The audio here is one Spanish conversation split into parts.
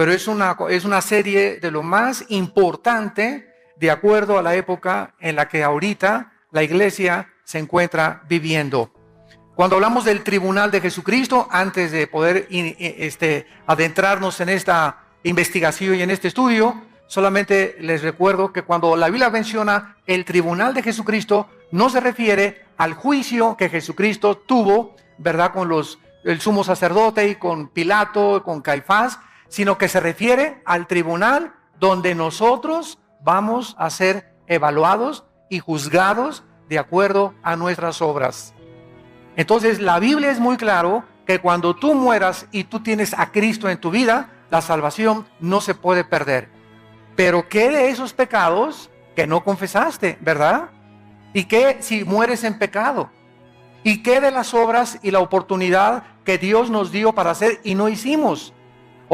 pero es una serie de lo más importante de acuerdo a la época en la que ahorita la iglesia se encuentra viviendo. Cuando hablamos del tribunal de Jesucristo, antes de poder adentrarnos en esta investigación y en este estudio, solamente les recuerdo que cuando la Biblia menciona el tribunal de Jesucristo, no se refiere al juicio que Jesucristo tuvo, ¿verdad?, con el sumo sacerdote y con Pilato, y con Caifás, sino que se refiere al tribunal donde nosotros vamos a ser evaluados y juzgados de acuerdo a nuestras obras. Entonces la Biblia es muy claro que cuando tú mueras y tú tienes a Cristo en tu vida, la salvación no se puede perder. Pero ¿qué de esos pecados que no confesaste, verdad? ¿Y qué si mueres en pecado? ¿Y qué de las obras y la oportunidad que Dios nos dio para hacer y no hicimos?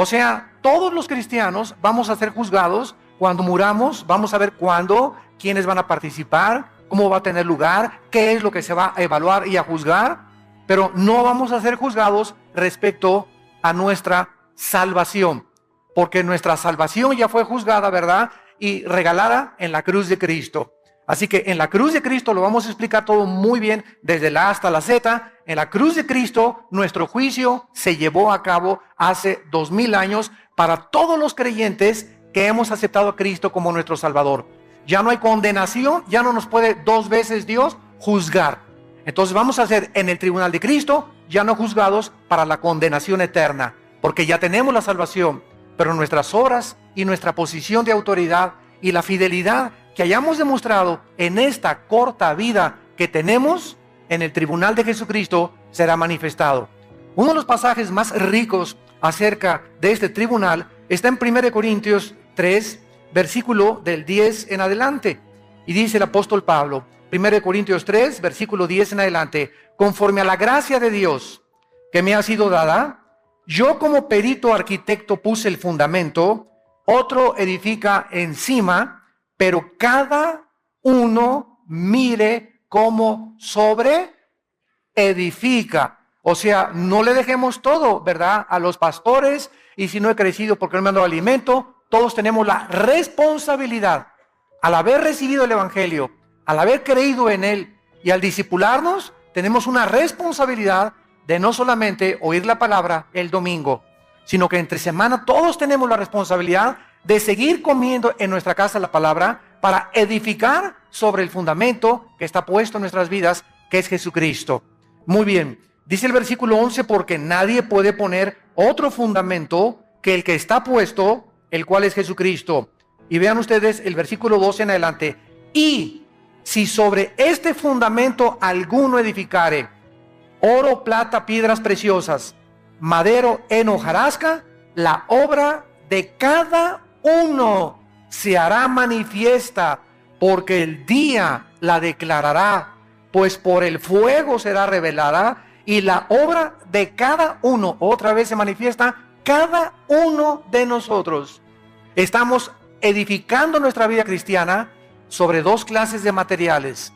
O sea, todos los cristianos vamos a ser juzgados cuando muramos. Vamos a ver cuándo, quiénes van a participar, cómo va a tener lugar, qué es lo que se va a evaluar y a juzgar, pero no vamos a ser juzgados respecto a nuestra salvación, porque nuestra salvación ya fue juzgada, ¿verdad?, y regalada en la cruz de Cristo. Así que en la cruz de Cristo lo vamos a explicar todo muy bien, desde la A hasta la Z. En la cruz de Cristo nuestro juicio se llevó a cabo hace 2000 años para todos los creyentes que hemos aceptado a Cristo como nuestro Salvador. Ya no hay condenación, ya no nos puede dos veces Dios juzgar. Entonces vamos a ser en el tribunal de Cristo ya no juzgados para la condenación eterna, porque ya tenemos la salvación, pero nuestras obras y nuestra posición de autoridad y la fidelidad que hayamos demostrado en esta corta vida que tenemos en el tribunal de Jesucristo será manifestado. Uno de los pasajes más ricos acerca de este tribunal está en 1 Corintios 3, versículo del 10 en adelante. Y dice el apóstol Pablo, 1 Corintios 3, versículo 10 en adelante: conforme a la gracia de Dios que me ha sido dada, yo como perito arquitecto puse el fundamento, otro edifica encima, pero cada uno mire cómo sobre edifica. O sea, no le dejemos todo, ¿verdad?, a los pastores, y si no he crecido porque no me han dado alimento. Todos tenemos la responsabilidad, al haber recibido el Evangelio, al haber creído en él y al discipularnos, tenemos una responsabilidad de no solamente oír la palabra el domingo, sino que entre semana todos tenemos la responsabilidad de seguir comiendo en nuestra casa la palabra para edificar sobre el fundamento que está puesto en nuestras vidas, que es Jesucristo. Muy bien, dice el versículo 11, porque nadie puede poner otro fundamento que el que está puesto, el cual es Jesucristo. Y vean ustedes el versículo 12 en adelante: y si sobre este fundamento alguno edificare oro, plata, piedras preciosas, madero, heno, hojarasca, la obra de cada uno se hará manifiesta, porque el día la declarará, pues por el fuego será revelada, y la obra de cada uno, otra vez se manifiesta, cada uno de nosotros. Estamos edificando nuestra vida cristiana sobre dos clases de materiales.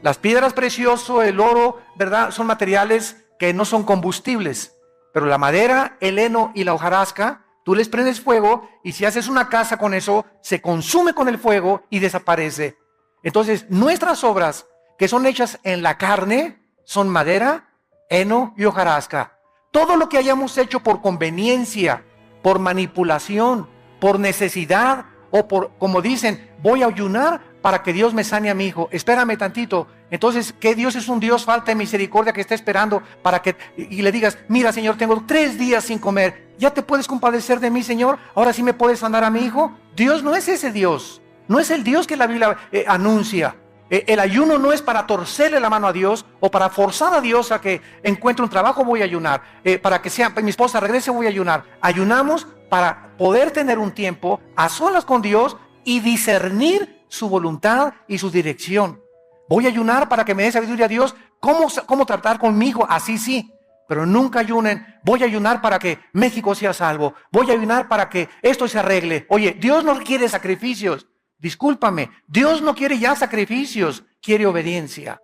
Las piedras preciosas, el oro, ¿verdad?, son materiales que no son combustibles, pero la madera, el heno y la hojarasca, tú les prendes fuego y si haces una casa con eso, se consume con el fuego y desaparece. Entonces, nuestras obras que son hechas en la carne son madera, heno y hojarasca. Todo lo que hayamos hecho por conveniencia, por manipulación, por necesidad o por, como dicen, voy a ayunar para que Dios me sane a mi hijo, espérame tantito. Entonces, ¿qué Dios es un Dios falta de misericordia que está esperando para que, y le digas, mira, Señor, tengo 3 días sin comer, ¿ya te puedes compadecer de mí, Señor? ¿Ahora sí me puedes sanar a mi hijo? Dios no es ese Dios, no es el Dios que la Biblia anuncia. El ayuno no es para torcerle la mano a Dios o para forzar a Dios a que encuentre un trabajo, voy a ayunar. Para que mi esposa regrese, voy a ayunar. Ayunamos para poder tener un tiempo a solas con Dios y discernir su voluntad y su dirección. Voy a ayunar para que me dé sabiduría a Dios, cómo tratar con mi hijo, así sí. Pero nunca ayunen, voy a ayunar para que México sea salvo. Voy a ayunar para que esto se arregle. Oye, Dios no quiere sacrificios. Discúlpame, Dios no quiere ya sacrificios, quiere obediencia.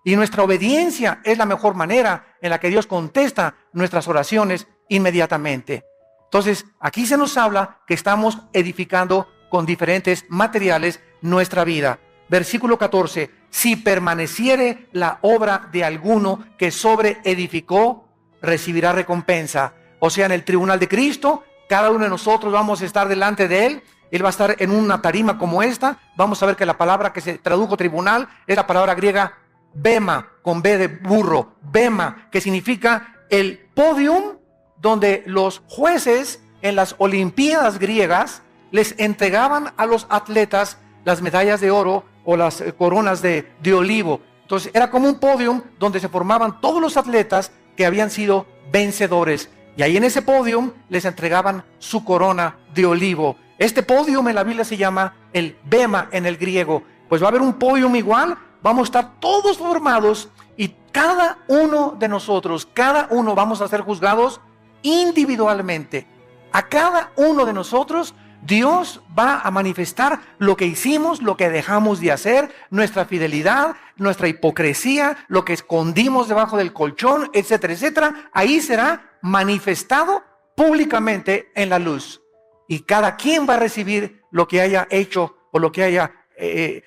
Y nuestra obediencia es la mejor manera en la que Dios contesta nuestras oraciones inmediatamente. Entonces, aquí se nos habla que estamos edificando con diferentes materiales nuestra vida. Versículo 14, si permaneciere la obra de alguno que sobre edificó, recibirá recompensa. O sea, en el tribunal de Cristo, cada uno de nosotros vamos a estar delante de Él. Él va a estar en una tarima como esta. Vamos a ver que la palabra que se tradujo tribunal es la palabra griega bema, con B de burro. Bema, que significa el podium donde los jueces en las olimpiadas griegas les entregaban a los atletas las medallas de oro o las coronas de olivo. Entonces era como un podium donde se formaban todos los atletas que habían sido vencedores. Y ahí en ese podium les entregaban su corona de olivo. Este podium en la Biblia se llama el bema en el griego. Pues va a haber un podium igual, vamos a estar todos formados y cada uno de nosotros, cada uno vamos a ser juzgados individualmente. A cada uno de nosotros Dios va a manifestar lo que hicimos, lo que dejamos de hacer, nuestra fidelidad, nuestra hipocresía, lo que escondimos debajo del colchón, etcétera, etcétera. Ahí será manifestado públicamente en la luz. Y cada quien va a recibir lo que haya hecho o lo que haya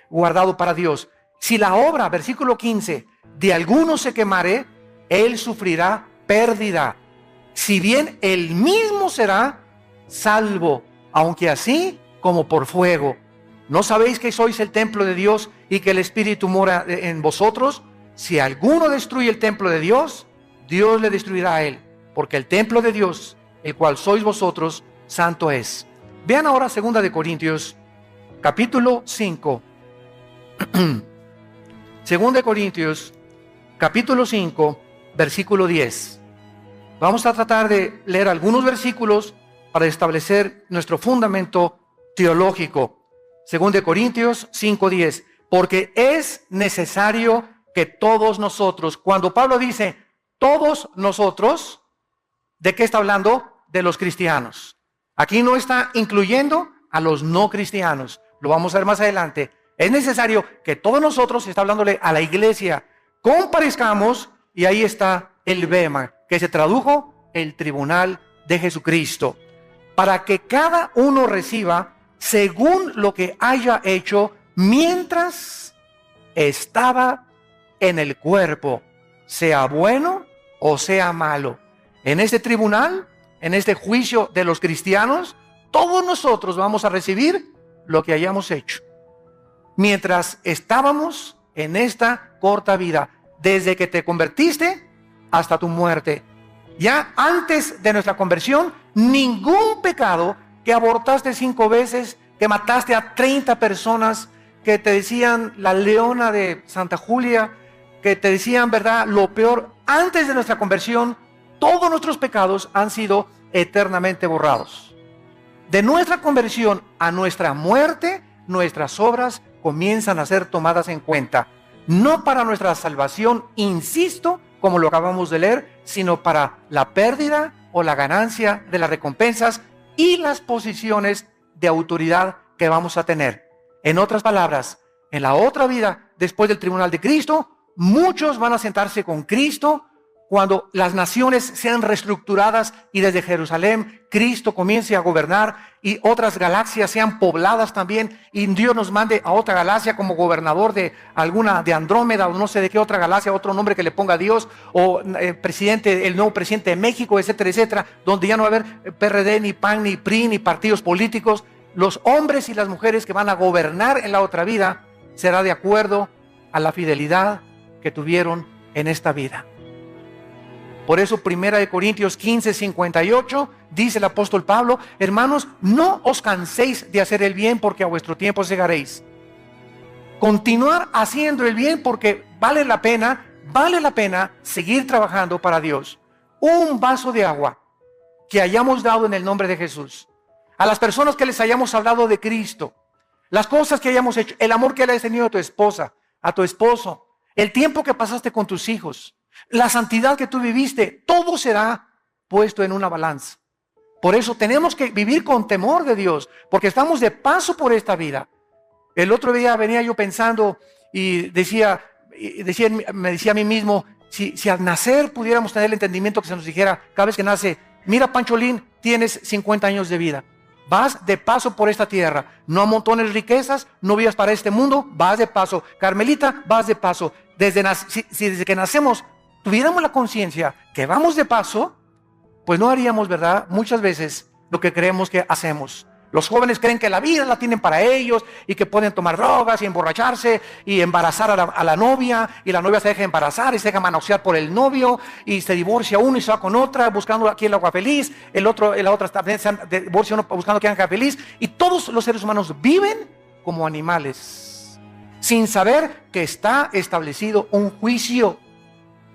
guardado para Dios. Si la obra, versículo 15, de alguno se quemare, él sufrirá pérdida. Si bien él mismo será salvo, aunque así como por fuego. ¿No sabéis que sois el templo de Dios y que el Espíritu mora en vosotros? Si alguno destruye el templo de Dios, Dios le destruirá a él, porque el templo de Dios, el cual sois vosotros, santo es. Vean ahora 2 de Corintios, capítulo 5. 2 de Corintios, capítulo 5, versículo 10. Vamos a tratar de leer algunos versículos para establecer nuestro fundamento teológico. 2 de Corintios 5:10, porque es necesario que todos nosotros, cuando Pablo dice todos nosotros, ¿de qué está hablando? De los cristianos. Aquí no está incluyendo a los no cristianos, lo vamos a ver más adelante. Es necesario que todos nosotros, está hablándole a la iglesia, comparezcamos, y ahí está el bema, que se tradujo el tribunal de Jesucristo, para que cada uno reciba según lo que haya hecho mientras estaba en el cuerpo, sea bueno o sea malo. En este tribunal, en este juicio de los cristianos, todos nosotros vamos a recibir lo que hayamos hecho mientras estábamos en esta corta vida, desde que te convertiste hasta tu muerte. Ya antes de nuestra conversión, ningún pecado, que abortaste 5 veces, que mataste a 30 personas, que te decían la leona de Santa Julia, que te decían, ¿verdad?, lo peor. Antes de nuestra conversión, todos nuestros pecados han sido eternamente borrados. De nuestra conversión a nuestra muerte, nuestras obras comienzan a ser tomadas en cuenta. No para nuestra salvación, insisto, como lo acabamos de leer, sino para la pérdida o la ganancia de las recompensas y las posiciones de autoridad que vamos a tener. En otras palabras, en la otra vida, después del tribunal de Cristo, muchos van a sentarse con Cristo cuando las naciones sean reestructuradas y desde Jerusalén Cristo comience a gobernar y otras galaxias sean pobladas también, y Dios nos mande a otra galaxia como gobernador de alguna, de Andrómeda o no sé de qué otra galaxia, otro nombre que le ponga a Dios, o presidente, el nuevo presidente de México, etcétera, etcétera, donde ya no va a haber PRD, ni PAN, ni PRI, ni partidos políticos. Los hombres y las mujeres que van a gobernar en la otra vida será de acuerdo a la fidelidad que tuvieron en esta vida. Por eso 1 Corintios 15:58 dice el apóstol Pablo: hermanos, no os canséis de hacer el bien, porque a vuestro tiempo segaréis. Continuar haciendo el bien porque vale la pena seguir trabajando para Dios. Un vaso de agua que hayamos dado en el nombre de Jesús, a las personas que les hayamos hablado de Cristo, las cosas que hayamos hecho, el amor que le has tenido a tu esposa, a tu esposo, el tiempo que pasaste con tus hijos, la santidad que tú viviste, todo será puesto en una balanza. Por eso tenemos que vivir con temor de Dios, porque estamos de paso por esta vida. El otro día venía yo pensando y me decía a mí mismo, si al nacer pudiéramos tener el entendimiento que se nos dijera cada vez que nace, mira, Pancholín, tienes 50 años de vida. Vas de paso por esta tierra. No amontones riquezas, no vivas para este mundo, vas de paso. Carmelita, vas de paso. Si desde que nacemos tuviéramos la conciencia que vamos de paso, pues no haríamos, ¿verdad?, muchas veces lo que creemos que hacemos. Los jóvenes creen que la vida la tienen para ellos y que pueden tomar drogas y emborracharse y embarazar a la novia, y la novia se deja embarazar y se deja manosear por el novio y se divorcia uno y se va con otra buscando aquí el agua feliz, la otra se divorcia uno buscando que haga feliz, y todos los seres humanos viven como animales sin saber que está establecido un juicio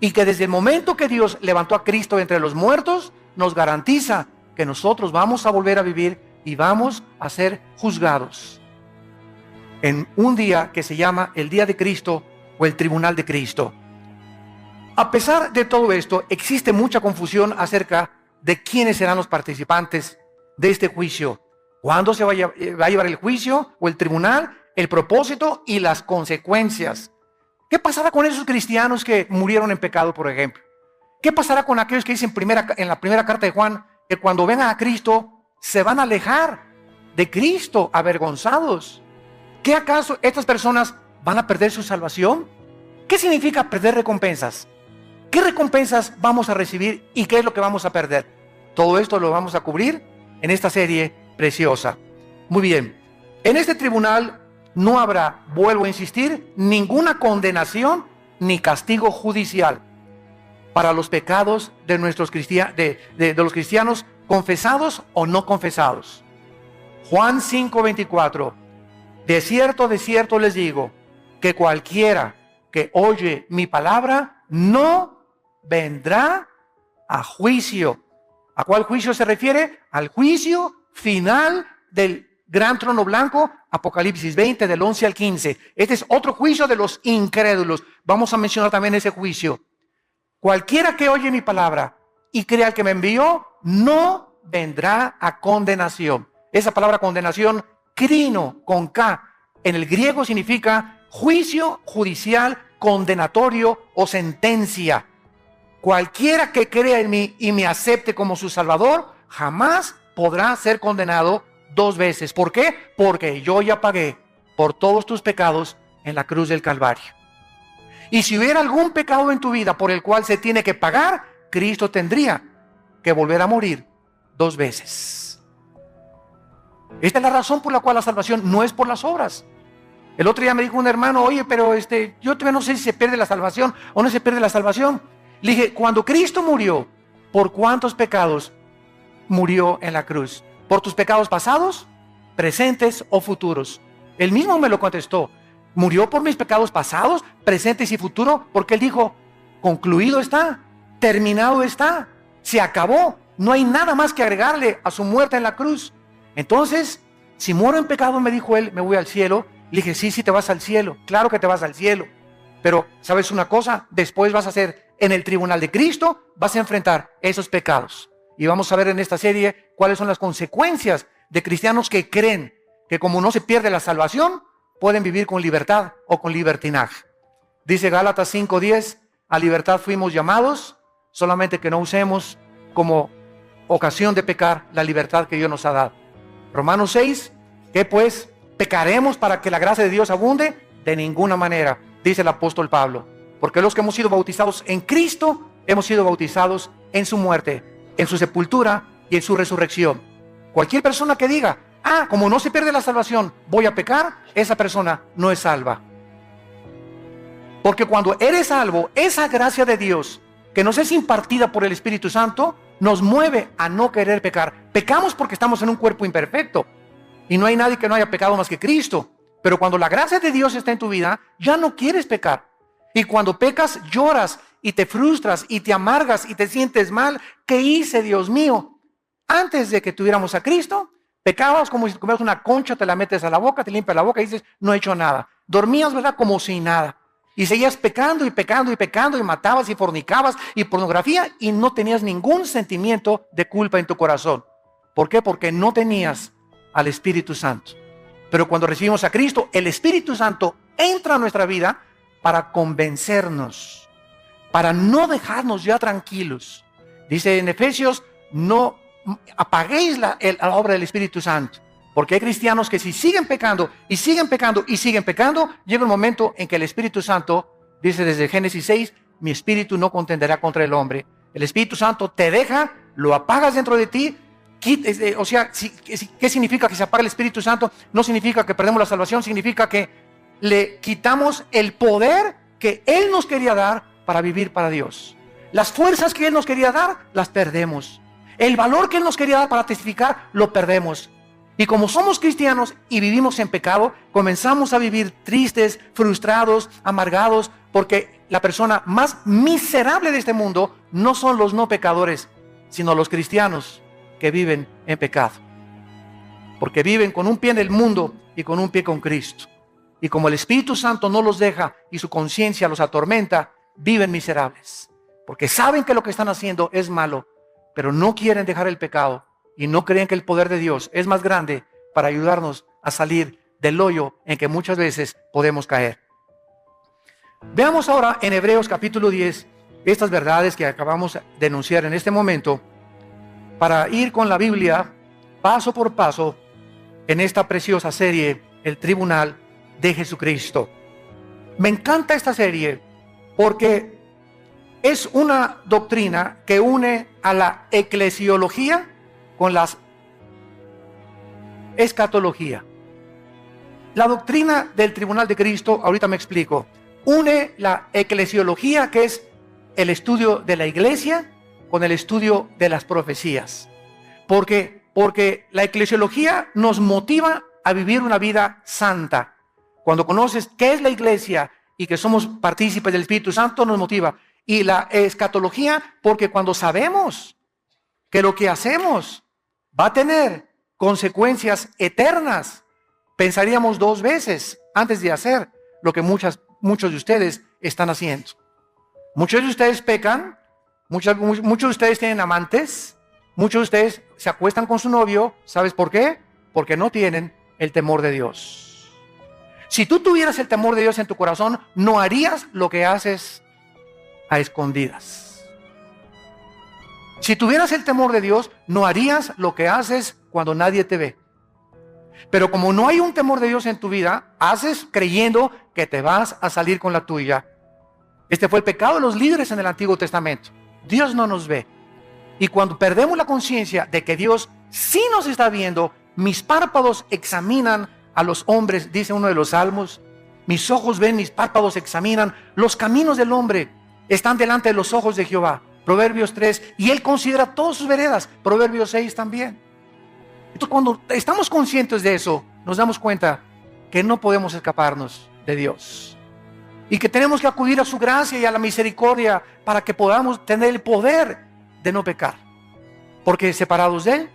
y que desde el momento que Dios levantó a Cristo entre los muertos nos garantiza que nosotros vamos a volver a vivir y vamos a ser juzgados en un día que se llama el día de Cristo o el tribunal de Cristo. A pesar de todo esto, existe mucha confusión acerca de quiénes serán los participantes de este juicio. ¿Cuándo se va a llevar el juicio o el tribunal? El propósito y las consecuencias. ¿Qué pasará con esos cristianos que murieron en pecado, por ejemplo? ¿Qué pasará con aquellos que dicen en la primera carta de Juan que cuando vengan a Cristo se van a alejar de Cristo avergonzados? ¿Qué acaso estas personas van a perder su salvación? ¿Qué significa perder recompensas? ¿Qué recompensas vamos a recibir y qué es lo que vamos a perder? Todo esto lo vamos a cubrir en esta serie preciosa. Muy bien, en este tribunal no habrá, vuelvo a insistir, ninguna condenación ni castigo judicial para los pecados de los cristianos confesados o no confesados. Juan 5:24. De cierto les digo, que cualquiera que oye mi palabra no vendrá a juicio. ¿A cuál juicio se refiere? Al juicio final del gran trono blanco, Apocalipsis 20, del 11 al 15. Este es otro juicio de los incrédulos. Vamos a mencionar también ese juicio. Cualquiera que oye mi palabra y crea al que me envió, no vendrá a condenación. Esa palabra condenación, crino, con K, en el griego significa juicio judicial, condenatorio o sentencia. Cualquiera que crea en mí y me acepte como su Salvador, jamás podrá ser condenado dos veces. ¿Por qué? Porque yo ya pagué por todos tus pecados en la cruz del Calvario. Y si hubiera algún pecado en tu vida por el cual se tiene que pagar, Cristo tendría que volver a morir dos veces. Esta es la razón por la cual la salvación no es por las obras. El otro día me dijo un hermano, oye, pero yo todavía no sé si se pierde la salvación o no se pierde la salvación. Le dije, cuando Cristo murió, ¿por cuántos pecados murió en la cruz? ¿Por tus pecados pasados, presentes o futuros? Él mismo me lo contestó. Murió por mis pecados pasados, presentes y futuros, porque él dijo, concluido está, terminado está, se acabó, no hay nada más que agregarle a su muerte en la cruz. Entonces, si muero en pecado, me dijo él, me voy al cielo. Le dije, sí, te vas al cielo, claro que te vas al cielo. Pero, ¿sabes una cosa? Después vas a ser, en el tribunal de Cristo, vas a enfrentar esos pecados. Y vamos a ver en esta serie cuáles son las consecuencias de cristianos que creen que como no se pierde la salvación, pueden vivir con libertad o con libertinaje. Dice Gálatas 5:10, a libertad fuimos llamados, solamente que no usemos como ocasión de pecar la libertad que Dios nos ha dado. Romanos 6, ¿qué pues? ¿Pecaremos para que la gracia de Dios abunde? De ninguna manera, dice el apóstol Pablo. Porque los que hemos sido bautizados en Cristo, hemos sido bautizados en su muerte, en su sepultura y en su resurrección. Cualquier persona que diga, como no se pierde la salvación, voy a pecar, esa persona no es salva. Porque cuando eres salvo, esa gracia de Dios, que nos es impartida por el Espíritu Santo, nos mueve a no querer pecar. Pecamos porque estamos en un cuerpo imperfecto. Y no hay nadie que no haya pecado más que Cristo. Pero cuando la gracia de Dios está en tu vida, ya no quieres pecar. Y cuando pecas, lloras y te frustras y te amargas y te sientes mal. ¿Qué hice, Dios mío? Antes de que tuviéramos a Cristo, pecabas como si comieras una concha, te la metes a la boca, te limpias la boca y dices, no he hecho nada. Dormías, ¿verdad? Como si nada. Y seguías pecando y pecando y pecando y matabas y fornicabas y pornografía y no tenías ningún sentimiento de culpa en tu corazón. ¿Por qué? Porque no tenías al Espíritu Santo. Pero cuando recibimos a Cristo, el Espíritu Santo entra a nuestra vida para convencernos, para no dejarnos ya tranquilos. Dice en Efesios, no apaguéis la obra del Espíritu Santo. Porque hay cristianos que si siguen pecando y siguen pecando y siguen pecando, llega un momento en que el Espíritu Santo, dice desde Génesis 6, mi espíritu no contenderá contra el hombre. El Espíritu Santo te deja, lo apagas dentro de ti. O sea, ¿qué significa que se apaga el Espíritu Santo? No significa que perdemos la salvación, significa que le quitamos el poder que Él nos quería dar para vivir para Dios. Las fuerzas que Él nos quería dar, las perdemos. El valor que Él nos quería dar para testificar, lo perdemos. Y como somos cristianos y vivimos en pecado, comenzamos a vivir tristes, frustrados, amargados, porque la persona más miserable de este mundo no son los no pecadores, sino los cristianos que viven en pecado. Porque viven con un pie en el mundo y con un pie con Cristo. Y como el Espíritu Santo no los deja y su conciencia los atormenta, viven miserables. Porque saben que lo que están haciendo es malo, pero no quieren dejar el pecado y no creen que el poder de Dios es más grande para ayudarnos a salir del hoyo en que muchas veces podemos caer. Veamos ahora en Hebreos capítulo 10 estas verdades que acabamos de enunciar en este momento para ir con la Biblia paso por paso en esta preciosa serie, El Tribunal de Jesucristo. Me encanta esta serie porque es una doctrina que une a la eclesiología con la escatología. La doctrina del Tribunal de Cristo, ahorita me explico, une la eclesiología, que es el estudio de la iglesia, con el estudio de las profecías. Porque la eclesiología nos motiva a vivir una vida santa. Cuando conoces qué es la iglesia y que somos partícipes del Espíritu Santo, nos motiva. Y la escatología, porque cuando sabemos que lo que hacemos va a tener consecuencias eternas, pensaríamos dos veces antes de hacer lo que muchos de ustedes están haciendo. Muchos de ustedes pecan, muchos de ustedes tienen amantes, muchos de ustedes se acuestan con su novio. ¿Sabes por qué? Porque no tienen el temor de Dios. Si tú tuvieras el temor de Dios en tu corazón, no harías lo que haces a escondidas. Si tuvieras el temor de Dios, no harías lo que haces cuando nadie te ve. Pero como no hay un temor de Dios en tu vida, haces creyendo que te vas a salir con la tuya. Este fue el pecado de los líderes en el Antiguo Testamento. Dios no nos ve. Y cuando perdemos la conciencia de que Dios sí nos está viendo, mis párpados examinan a los hombres, dice uno de los salmos. Mis ojos ven, mis párpados examinan. Los caminos del hombre están delante de los ojos de Jehová. Proverbios 3, y Él considera todas sus veredas. Proverbios 6 también. Entonces, cuando estamos conscientes de eso, nos damos cuenta que no podemos escaparnos de Dios. Y que tenemos que acudir a su gracia y a la misericordia para que podamos tener el poder de no pecar. Porque separados de Él,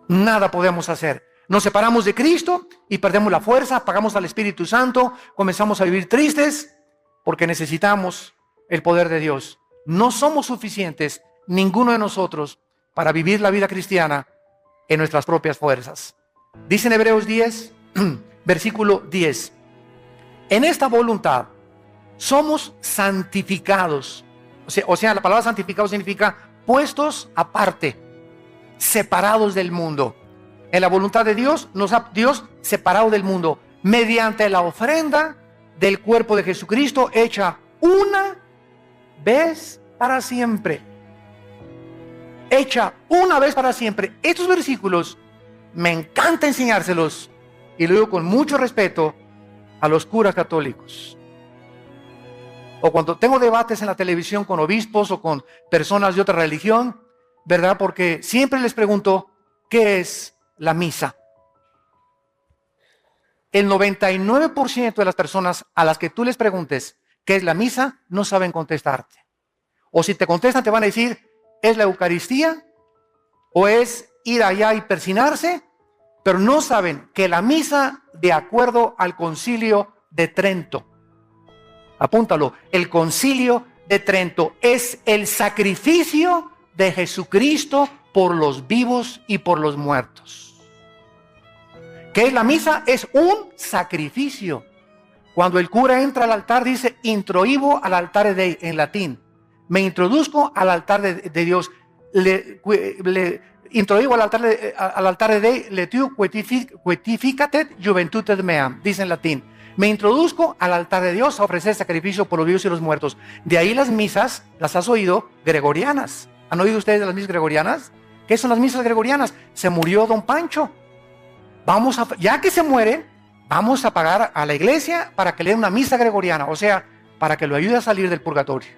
nada podemos hacer. Nos separamos de Cristo y perdemos la fuerza, apagamos al Espíritu Santo, comenzamos a vivir tristes porque necesitamos el poder de Dios. No somos suficientes, ninguno de nosotros, para vivir la vida cristiana en nuestras propias fuerzas. Dice en Hebreos 10, versículo 10. En esta voluntad somos santificados. O sea, la palabra santificado significa puestos aparte, separados del mundo. En la voluntad de Dios, nos ha Dios separado del mundo, mediante la ofrenda del cuerpo de Jesucristo, hecha una vez para siempre. Hecha una vez para siempre. Estos versículos me encanta enseñárselos, y lo digo con mucho respeto a los curas católicos. O cuando tengo debates en la televisión con obispos o con personas de otra religión, ¿verdad? Porque siempre les pregunto, ¿qué es la misa? El 99% de las personas a las que tú les preguntes qué es la misa, no saben contestarte. O si te contestan, te van a decir, ¿es la Eucaristía? ¿O es ir allá y persinarse? Pero no saben que la misa, de acuerdo al Concilio de Trento, apúntalo, el Concilio de Trento es el sacrificio de Jesucristo por los vivos y por los muertos. ¿Qué es la misa? Es un sacrificio. Cuando el cura entra al altar, dice introibo al altare Dei en latín. me introduzco al altar de Dios, le introdujo al altar de Dei, le tu quetificatet juventutem meam, dice en latín. Me introduzco al altar de Dios a ofrecer sacrificio por los vivos y los muertos. De ahí las misas, las has oído, gregorianas. ¿Han oído ustedes de las misas gregorianas? ¿Qué son las misas gregorianas? Se murió don Pancho. Ya que se muere, vamos a pagar a la iglesia para que le dé una misa gregoriana, o sea, para que lo ayude a salir del purgatorio.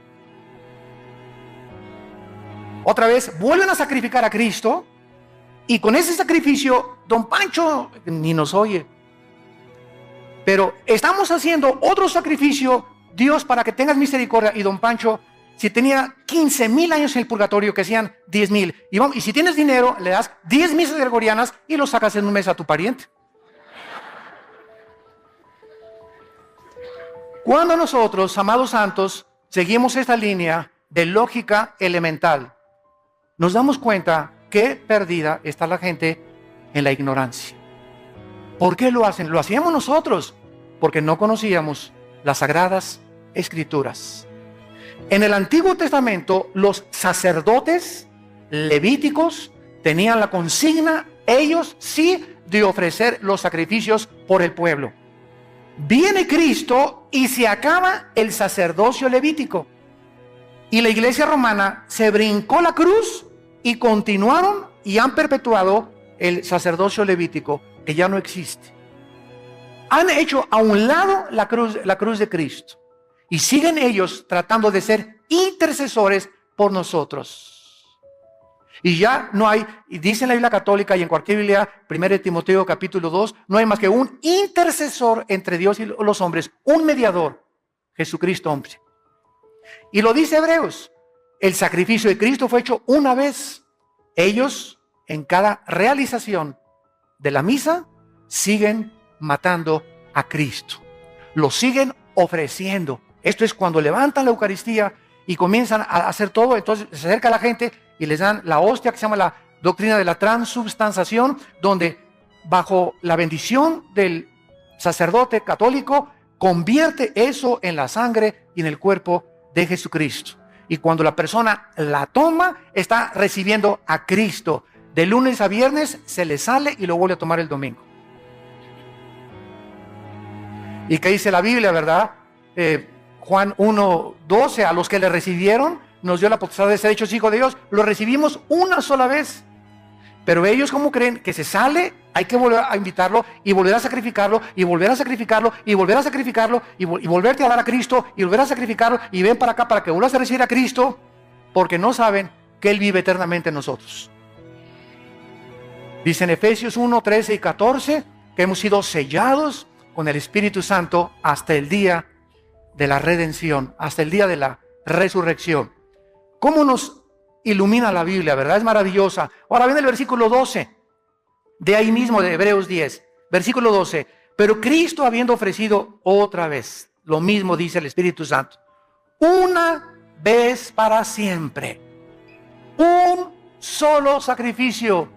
Otra vez, vuelven a sacrificar a Cristo, y con ese sacrificio, don Pancho ni nos oye. Pero estamos haciendo otro sacrificio, Dios, para que tengas misericordia. Y don Pancho, si tenía 15,000 años en el purgatorio, que sean 10,000. Y si tienes dinero, le das 10 misas gregorianas y lo sacas en un mes a tu pariente. Cuando nosotros, amados santos, seguimos esta línea de lógica elemental, nos damos cuenta que perdida está la gente en la ignorancia. ¿Por qué lo hacen? Lo hacíamos nosotros, porque no conocíamos las sagradas escrituras. En el Antiguo Testamento, los sacerdotes levíticos tenían la consigna, ellos sí, de ofrecer los sacrificios por el pueblo. Viene Cristo y se acaba el sacerdocio levítico. Y la iglesia romana se brincó la cruz y continuaron y han perpetuado el sacerdocio levítico, que ya no existe. Han hecho a un lado la cruz de Cristo y siguen ellos tratando de ser intercesores por nosotros. Y ya no hay, y dice en la Biblia católica y en cualquier Biblia, 1 Timoteo capítulo 2, no hay más que un intercesor entre Dios y los hombres, un mediador, Jesucristo hombre. Y lo dice Hebreos, el sacrificio de Cristo fue hecho una vez. Ellos, en cada realización de la misa, siguen matando a Cristo. Lo siguen ofreciendo. Esto es cuando levantan la Eucaristía y comienzan a hacer todo. Entonces se acerca a la gente y les dan la hostia, que se llama la doctrina de la transubstanciación, donde bajo la bendición del sacerdote católico convierte eso en la sangre y en el cuerpo de Jesucristo. Y cuando la persona la toma, está recibiendo a Cristo. De lunes a viernes se le sale y lo vuelve a tomar el domingo. ¿Y qué dice la Biblia, verdad? Juan 1:12, a los que le recibieron, nos dio la potestad de ser hechos hijos de Dios. Lo recibimos una sola vez. Pero ellos, ¿cómo creen? Que se sale, hay que volver a invitarlo y volver a sacrificarlo y volver a sacrificarlo y volver a sacrificarlo y volverte a dar a Cristo y volver a sacrificarlo y ven para acá para que vuelvas a recibir a Cristo, porque no saben que Él vive eternamente en nosotros. Dice en Efesios 1:13 y 14 que hemos sido sellados con el Espíritu Santo hasta el día de la redención, hasta el día de la resurrección. ¿Cómo nos ilumina la Biblia, verdad? Es maravillosa. Ahora viene el versículo 12, de ahí mismo de Hebreos 10, versículo 12. Pero Cristo, habiendo ofrecido otra vez, lo mismo dice el Espíritu Santo, una vez para siempre, un solo sacrificio.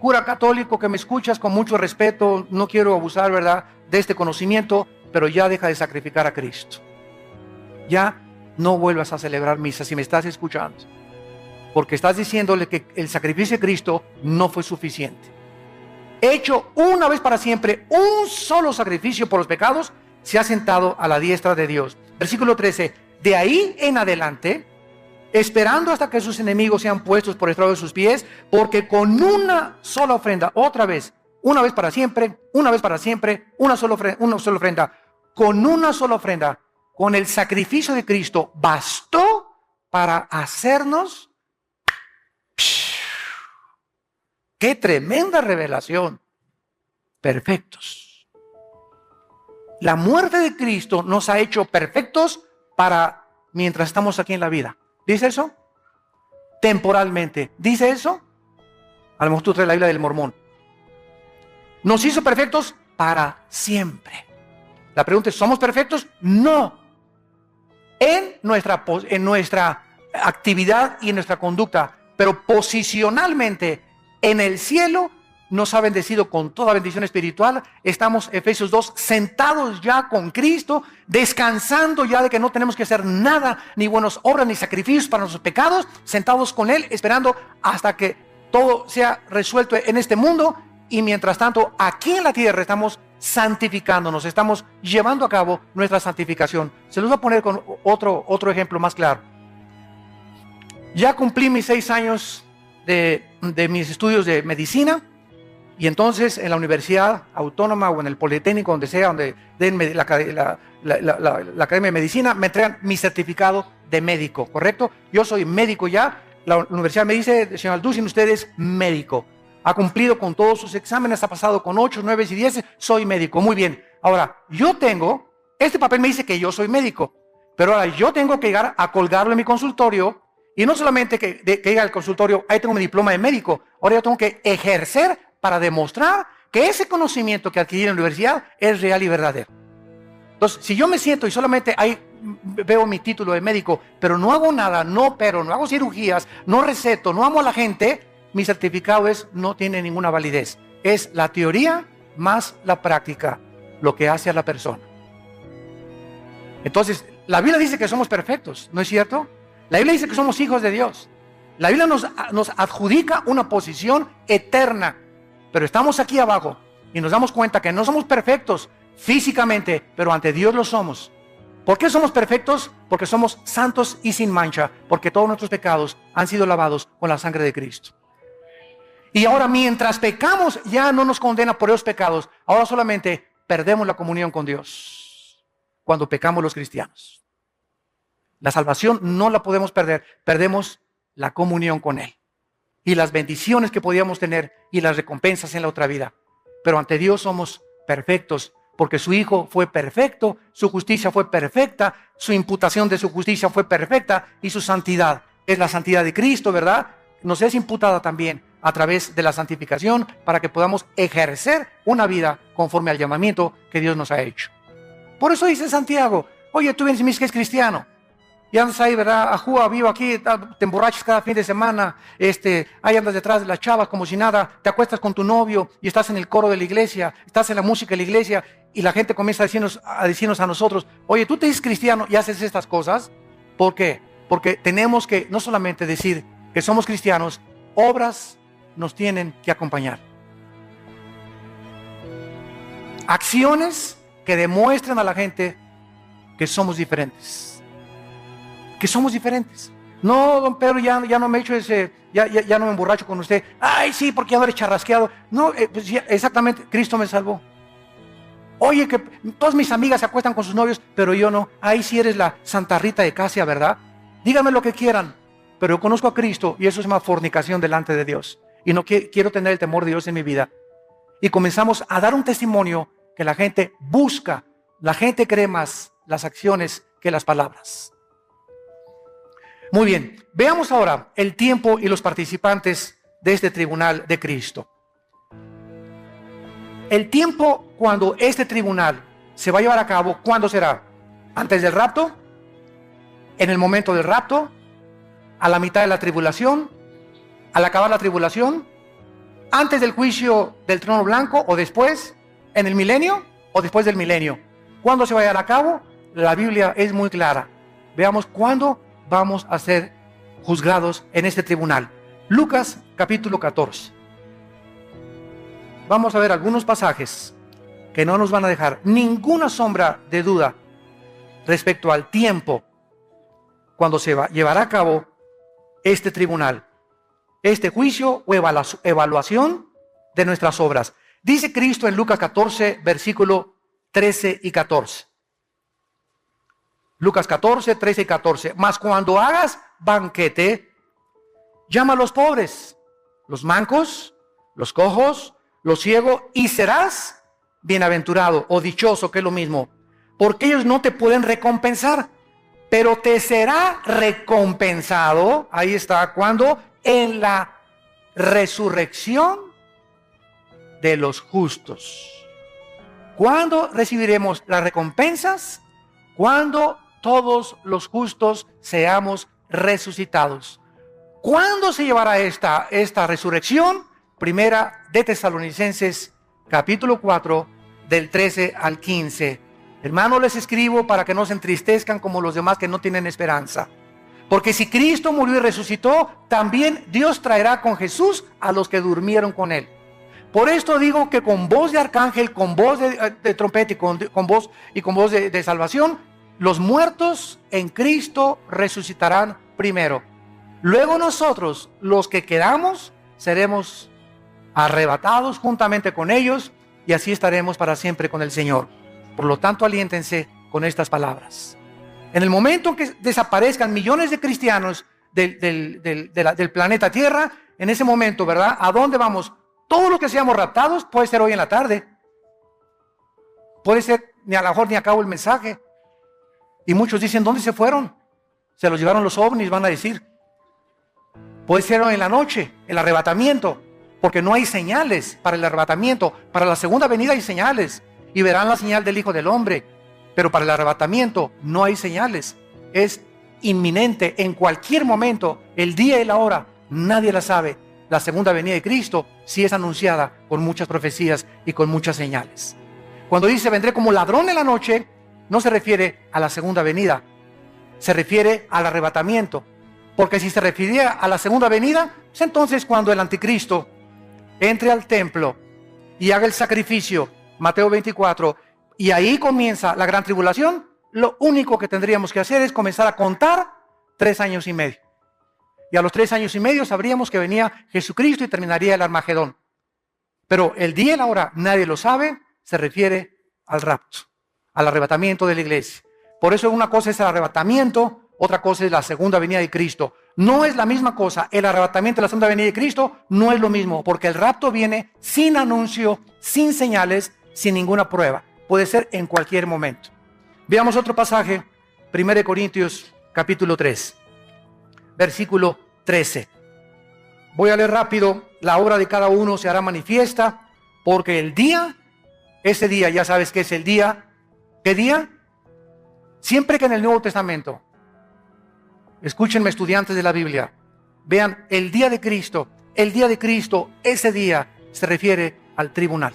Cura católico que me escuchas, con mucho respeto, no quiero abusar, ¿verdad?, de este conocimiento, pero ya deja de sacrificar a Cristo. Ya no vuelvas a celebrar misa si me estás escuchando, porque estás diciéndole que el sacrificio de Cristo no fue suficiente. Hecho una vez para siempre, un solo sacrificio por los pecados, se ha sentado a la diestra de Dios. Versículo 13, de ahí en adelante, esperando hasta que sus enemigos sean puestos por estrado de sus pies, porque con una sola ofrenda, otra vez, una vez para siempre, una vez para siempre, una sola ofrenda, con una sola ofrenda, con el sacrificio de Cristo, bastó para hacernos. ¡Qué tremenda revelación! Perfectos. La muerte de Cristo nos ha hecho perfectos para mientras estamos aquí en la vida. ¿Dice eso? Temporalmente. ¿Dice eso? A lo mejor tú traes la Biblia del Mormón. Nos hizo perfectos para siempre. La pregunta es, ¿somos perfectos? No. En nuestra actividad y en nuestra conducta, pero posicionalmente en el cielo nos ha bendecido con toda bendición espiritual. Estamos, Efesios 2, sentados ya con Cristo, descansando ya de que no tenemos que hacer nada, ni buenas obras, ni sacrificios para nuestros pecados, sentados con Él, esperando hasta que todo sea resuelto en este mundo. Y mientras tanto, aquí en la tierra estamos santificándonos, estamos llevando a cabo nuestra santificación. Se los voy a poner con otro ejemplo más claro. Ya cumplí mis 6 años de mis estudios de medicina, y entonces en la Universidad Autónoma o en el Politécnico, donde sea, donde den la Academia de Medicina, me entregan mi certificado de médico, ¿correcto? Yo soy médico ya. La universidad me dice, señor Alducin, usted es médico. Ha cumplido con todos sus exámenes, ha pasado con 8, 9 y 10, soy médico. Muy bien. Ahora, este papel me dice que yo soy médico, pero ahora yo tengo que llegar a colgarlo en mi consultorio, y no solamente que llegue al consultorio, ahí tengo mi diploma de médico, ahora yo tengo que ejercer para demostrar que ese conocimiento que adquirí en la universidad es real y verdadero. Entonces, si yo me siento y solamente ahí veo mi título de médico, pero no hago nada, no opero, no hago cirugías, no receto, no amo a la gente, mi certificado no tiene ninguna validez. Es la teoría más la práctica lo que hace a la persona. Entonces, la Biblia dice que somos perfectos, ¿no es cierto? La Biblia dice que somos hijos de Dios. La Biblia nos adjudica una posición eterna, pero estamos aquí abajo y nos damos cuenta que no somos perfectos físicamente, pero ante Dios lo somos. ¿Por qué somos perfectos? Porque somos santos y sin mancha, porque todos nuestros pecados han sido lavados con la sangre de Cristo. Y ahora, mientras pecamos, ya no nos condena por esos pecados. Ahora solamente perdemos la comunión con Dios cuando pecamos los cristianos. La salvación no la podemos perder, perdemos la comunión con Él y las bendiciones que podíamos tener y las recompensas en la otra vida. Pero ante Dios somos perfectos, porque su Hijo fue perfecto, su justicia fue perfecta, su imputación de su justicia fue perfecta, y su santidad es la santidad de Cristo, ¿verdad? Nos es imputada también a través de la santificación, para que podamos ejercer una vida conforme al llamamiento que Dios nos ha hecho. Por eso dice Santiago, oye, tú vienes y me dices que es cristiano, y andas ahí, ¿verdad? Ajúa, vivo aquí, te emborrachas cada fin de semana, ahí andas detrás de las chavas como si nada, te acuestas con tu novio y estás en el coro de la iglesia, estás en la música de la iglesia, y la gente comienza a decirnos a nosotros, oye, tú te dices cristiano y haces estas cosas. ¿Por qué? Porque tenemos que no solamente decir que somos cristianos, obras nos tienen que acompañar. Acciones que demuestren a la gente que somos diferentes. Que somos diferentes. No, don Pedro, ya no me he hecho ya no me emborracho con usted. Ay, sí, porque ya no eres charrasqueado. No, pues ya, exactamente, Cristo me salvó. Oye, que todas mis amigas se acuestan con sus novios, pero yo no. Ahí sí eres la Santa Rita de Casia, ¿verdad? Díganme lo que quieran, pero yo conozco a Cristo, y eso es una fornicación delante de Dios. Y no quiero tener el temor de Dios en mi vida. Y comenzamos a dar un testimonio que la gente busca. La gente cree más las acciones que las palabras. Muy bien, veamos ahora el tiempo y los participantes de este tribunal de Cristo. El tiempo cuando este tribunal se va a llevar a cabo, ¿cuándo será? ¿Antes del rapto? ¿En el momento del rapto? ¿A la mitad de la tribulación? ¿Al acabar la tribulación? ¿Antes del juicio del trono blanco o después? ¿En el milenio o después del milenio? ¿Cuándo se va a llevar a cabo? La Biblia es muy clara. Veamos cuándo vamos a ser juzgados en este tribunal. Lucas capítulo 14. Vamos a ver algunos pasajes que no nos van a dejar ninguna sombra de duda respecto al tiempo cuando se llevará a cabo este tribunal, este juicio o evaluación de nuestras obras. Dice Cristo en Lucas 14, versículo 13 y 14. Lucas 14, 13 y 14. Mas cuando hagas banquete, llama a los pobres, los mancos, los cojos, los ciegos, y serás bienaventurado o dichoso, que es lo mismo, porque ellos no te pueden recompensar, pero te será recompensado, ahí está, cuando en la resurrección de los justos. ¿Cuándo recibiremos las recompensas? Cuando todos los justos seamos resucitados. ¿Cuándo se llevará esta resurrección? Primera de Tesalonicenses, capítulo 4, del 13 al 15. Hermanos, les escribo para que no se entristezcan como los demás que no tienen esperanza. Porque si Cristo murió y resucitó, también Dios traerá con Jesús a los que durmieron con él. Por esto digo que con voz de arcángel, con voz de trompeta y con voz de salvación, los muertos en Cristo resucitarán primero. Luego nosotros, los que quedamos, seremos arrebatados juntamente con ellos y así estaremos para siempre con el Señor. Por lo tanto, aliéntense con estas palabras. En el momento en que desaparezcan millones de cristianos del planeta Tierra, en ese momento, ¿verdad? ¿A dónde vamos? Todos los que seamos raptados, puede ser hoy en la tarde. Puede ser, ni a lo mejor ni acabo el mensaje. Y muchos dicen, ¿dónde se fueron? Se los llevaron los ovnis, van a decir. Puede ser hoy en la noche, el arrebatamiento, porque no hay señales para el arrebatamiento. Para la segunda venida hay señales, y verán la señal del Hijo del Hombre. Pero para el arrebatamiento no hay señales. Es inminente en cualquier momento, el día y la hora, nadie la sabe. La segunda venida de Cristo sí es anunciada con muchas profecías y con muchas señales. Cuando dice vendré como ladrón en la noche, no se refiere a la segunda venida, se refiere al arrebatamiento. Porque si se refiriera a la segunda venida, pues entonces cuando el anticristo entre al templo y haga el sacrificio, Mateo 24, y ahí comienza la gran tribulación, lo único que tendríamos que hacer es comenzar a contar 3 años y medio. Y a los 3 años y medio sabríamos que venía Jesucristo y terminaría el Armagedón. Pero el día y la hora, nadie lo sabe, se refiere al rapto, al arrebatamiento de la iglesia. Por eso una cosa es el arrebatamiento, otra cosa es la segunda venida de Cristo. No es la misma cosa, el arrebatamiento de la segunda venida de Cristo no es lo mismo, porque el rapto viene sin anuncio, sin señales, sin ninguna prueba. Puede ser en cualquier momento. Veamos otro pasaje, 1 Corintios capítulo 3. Versículo 13. Voy a leer rápido. La obra de cada uno se hará manifiesta, porque el día, ese día, ya sabes que es el día. ¿Qué día? Siempre que en el Nuevo Testamento, escúchenme estudiantes de la Biblia, vean el día de Cristo, ese día se refiere al tribunal,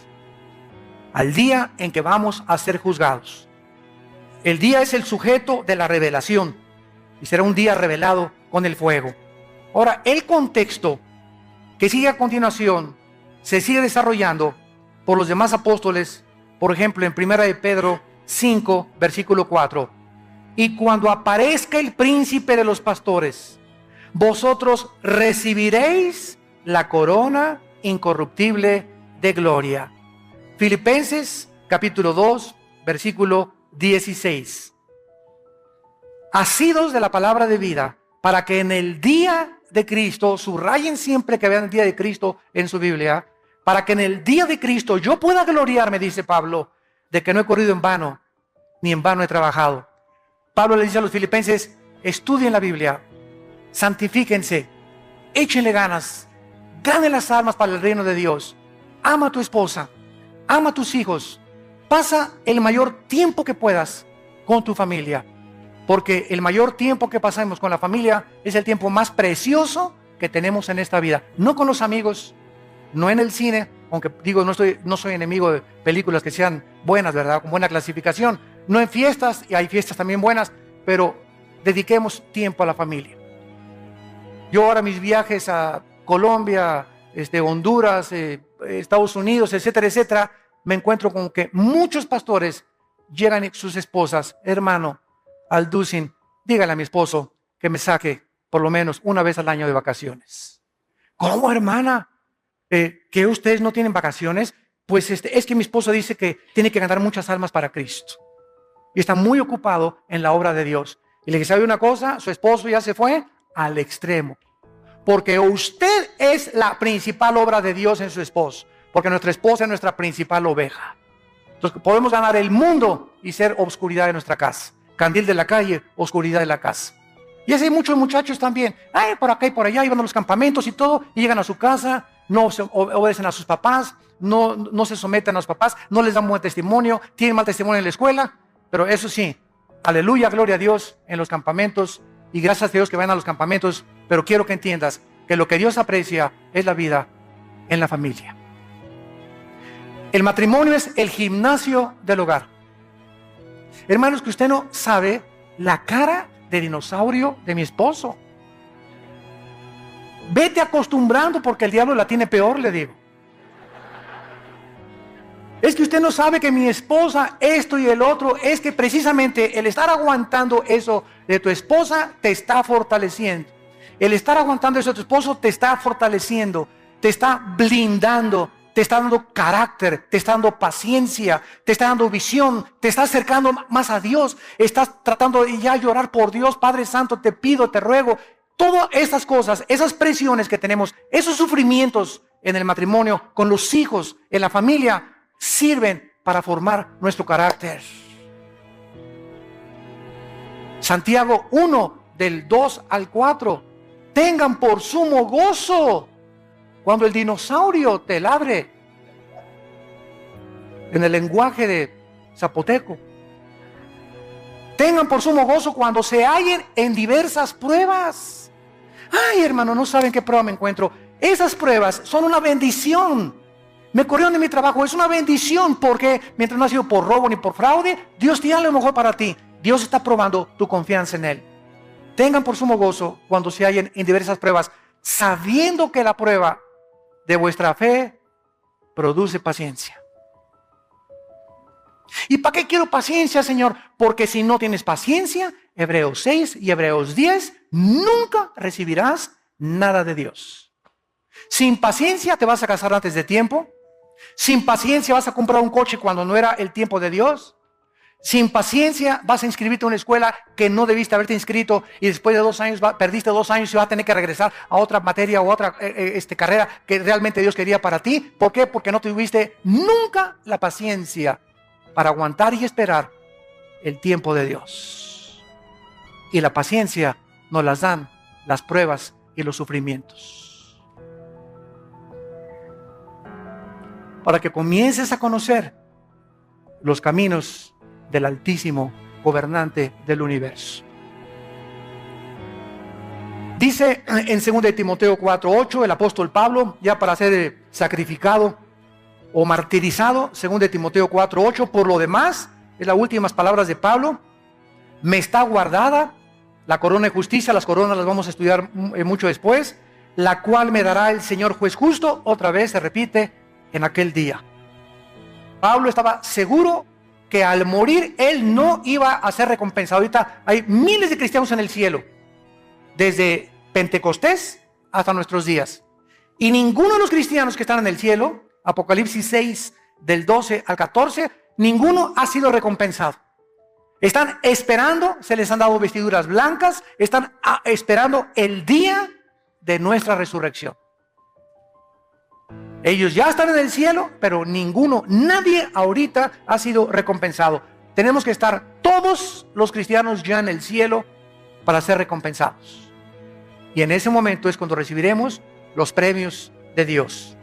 al día en que vamos a ser juzgados. El día es el sujeto de la revelación y será un día revelado con el fuego. Ahora, el contexto que sigue a continuación se sigue desarrollando por los demás apóstoles, por ejemplo, en 1 de Pedro 5, versículo 4. Y cuando aparezca el príncipe de los pastores, vosotros recibiréis la corona incorruptible de gloria. Filipenses capítulo 2, versículo 16. Asidos de la palabra de vida, para que en el día de Cristo, subrayen siempre que vean el día de Cristo en su Biblia, para que en el día de Cristo yo pueda gloriarme, dice Pablo, de que no he corrido en vano, ni en vano he trabajado. Pablo le dice a los filipenses, estudien la Biblia, santifíquense, échenle ganas, ganen las almas para el reino de Dios, ama a tu esposa, ama a tus hijos, pasa el mayor tiempo que puedas con tu familia. Porque el mayor tiempo que pasamos con la familia es el tiempo más precioso que tenemos en esta vida. No con los amigos, no en el cine, aunque digo, no soy enemigo de películas que sean buenas, ¿verdad? Con buena clasificación. No en fiestas, y hay fiestas también buenas, pero dediquemos tiempo a la familia. Yo ahora mis viajes a Colombia, Honduras, Estados Unidos, etcétera, etcétera, me encuentro con que muchos pastores llegan sus esposas, hermano, Alducin, dígale a mi esposo que me saque por lo menos una vez al año de vacaciones. ¿Cómo, hermana? ¿Que ustedes no tienen vacaciones? Pues es que mi esposo dice que tiene que ganar muchas almas para Cristo. Y está muy ocupado en la obra de Dios. Y le dije, ¿sabe una cosa? Su esposo ya se fue al extremo. Porque usted es la principal obra de Dios en su esposo. Porque nuestra esposa es nuestra principal oveja. Entonces podemos ganar el mundo y ser obscuridad de nuestra casa. Candil de la calle, oscuridad de la casa. Y así hay muchos muchachos también. Ay, por acá y por allá, iban a los campamentos y todo, y llegan a su casa, no obedecen a sus papás, no se someten a los papás, no les dan buen testimonio, tienen mal testimonio en la escuela. Pero eso sí, aleluya, gloria a Dios en los campamentos, y gracias a Dios que van a los campamentos. Pero quiero que entiendas que lo que Dios aprecia es la vida en la familia. El matrimonio es el gimnasio del hogar. Hermanos, que usted no sabe la cara de dinosaurio de mi esposo. Vete acostumbrando porque el diablo la tiene peor, le digo. Es que usted no sabe que mi esposa, esto y el otro, es que precisamente el estar aguantando eso de tu esposa te está fortaleciendo. El estar aguantando eso de tu esposo te está fortaleciendo, te está blindando, te está dando carácter, te está dando paciencia, te está dando visión, te está acercando más a Dios. Estás tratando de ya llorar por Dios. Padre Santo, te pido, te ruego. Todas esas cosas, esas presiones que tenemos, esos sufrimientos en el matrimonio, con los hijos, en la familia, sirven para formar nuestro carácter. Santiago 1, del 2 al 4. Tengan por sumo gozo cuando el dinosaurio te ladre. En el lenguaje de zapoteco. Tengan por sumo gozo cuando se hallen en diversas pruebas. Ay, hermano, no saben qué prueba me encuentro. Esas pruebas son una bendición. Me corrieron de mi trabajo, es una bendición, porque mientras no ha sido por robo ni por fraude, Dios tiene lo mejor para ti. Dios está probando tu confianza en Él. Tengan por sumo gozo cuando se hallen en diversas pruebas, sabiendo que la prueba de vuestra fe produce paciencia. ¿Y para qué quiero paciencia, Señor? Porque si no tienes paciencia, Hebreos 6 y Hebreos 10, nunca recibirás nada de Dios. Sin paciencia te vas a casar antes de tiempo. Sin paciencia vas a comprar un coche cuando no era el tiempo de Dios. Sin paciencia vas a inscribirte a una escuela que no debiste haberte inscrito y después de 2 años perdiste 2 años y vas a tener que regresar a otra materia o otra carrera que realmente Dios quería para ti. ¿Por qué? Porque no tuviste nunca la paciencia para aguantar y esperar el tiempo de Dios. Y la paciencia nos las dan las pruebas y los sufrimientos. Para que comiences a conocer los caminos del Altísimo Gobernante del universo. Dice en 2 Timoteo 4:8 el apóstol Pablo, ya para ser sacrificado o martirizado, 2 Timoteo 4:8, por lo demás, es las últimas palabras de Pablo, me está guardada la corona de justicia. Las coronas las vamos a estudiar mucho después, la cual me dará el Señor juez justo, otra vez se repite, en aquel día. Pablo estaba seguro que al morir él no iba a ser recompensado. Ahorita hay miles de cristianos en el cielo, desde Pentecostés hasta nuestros días. Y ninguno de los cristianos que están en el cielo, Apocalipsis 6, del 12 al 14, ninguno ha sido recompensado. Están esperando, se les han dado vestiduras blancas, están esperando el día de nuestra resurrección. Ellos ya están en el cielo, pero nadie ahorita ha sido recompensado. Tenemos que estar todos los cristianos ya en el cielo para ser recompensados. Y en ese momento es cuando recibiremos los premios de Dios.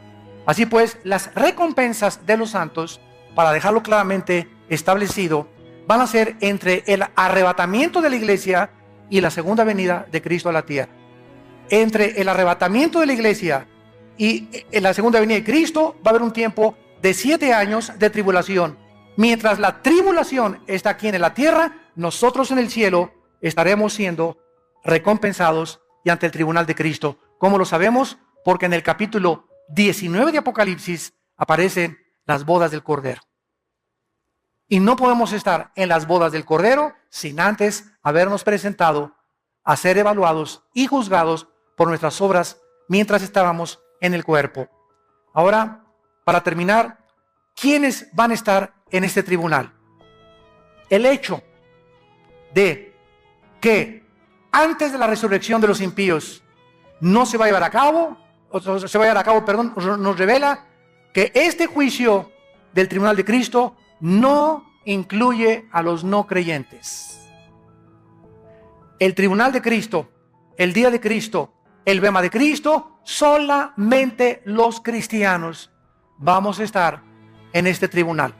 Así pues, las recompensas de los santos, para dejarlo claramente establecido, van a ser entre el arrebatamiento de la iglesia y la segunda venida de Cristo a la tierra. Entre el arrebatamiento de la iglesia y en la segunda venida de Cristo va a haber un tiempo de 7 años de tribulación. Mientras la tribulación está aquí en la tierra, nosotros en el cielo estaremos siendo recompensados y ante el tribunal de Cristo. ¿Cómo lo sabemos? Porque en el capítulo 19 de Apocalipsis aparecen las bodas del Cordero. Y no podemos estar en las bodas del Cordero sin antes habernos presentado a ser evaluados y juzgados por nuestras obras mientras estábamos en el cuerpo. Ahora, para terminar, ¿quiénes van a estar en este tribunal? El hecho de que antes de la resurrección de los impíos no se va a llevar a cabo, nos revela que este juicio del tribunal de Cristo no incluye a los no creyentes. El tribunal de Cristo, el día de Cristo, el bema de Cristo, solamente los cristianos vamos a estar en este tribunal.